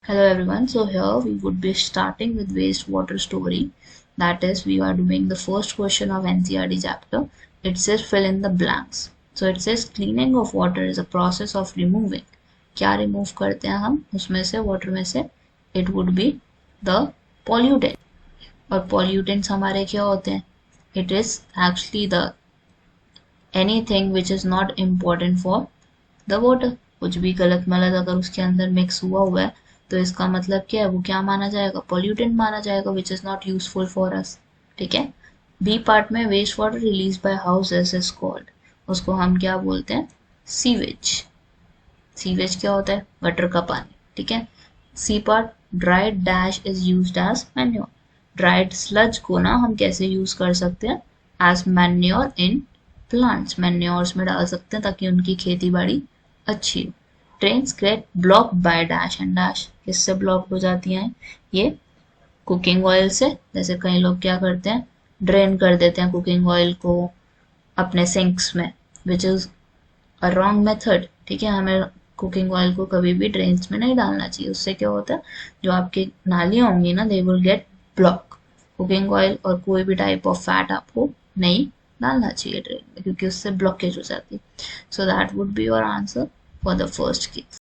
Hello everyone, so here we would be starting with wastewater story. That is, we are doing the first question of NCERT chapter. It says fill in the blanks. So it says cleaning of water is a process of removing. क्या remove करते हैं हम उसमें से water में से? It would be the pollutant. और pollutants हमारे क्या होते हैं? It is actually the anything which is not important for the water. कुछ भी गलत मलत अगर उसके अंदर मिक्स हुआ है तो इसका मतलब क्या है, वो क्या माना जाएगा? पॉल्यूटेंट माना जाएगा, which is not useful for us. ठीक है. बी पार्ट में waste water release by houses is called, उसको हम क्या बोलते हैं? सीवेज. सीवेज क्या होता है? गटर का पानी. ठीक है. C part dried dash is used as manure. Dried sludge को ना हम कैसे यूज कर सकते हैं? As manure in plants. Manures में डाल सकते हैं ताकि उनकी खेती बाड़ी अच्छी हो. Trains get block by dash and dash. किससे ब्लॉक हो जाती हैं ये? कुकिंग ऑयल से. जैसे कई लोग क्या करते हैं, ड्रेन कर देते हैं कुकिंग ऑयल को अपने सिंक्स में, which is a wrong method. ठीक है. हमें कुकिंग ऑयल को कभी भी ड्रेन्स में नहीं डालना चाहिए. उससे क्या होता है, जो आपकी नालियां होंगी ना, they will get block. Cooking oil और कोई भी टाइप ऑफ फैट आपको नहीं डालना चाहिए ड्रेन में, क्योंकि उससे ब्लॉकेज हो जाती है. So that would be your answer for the first case.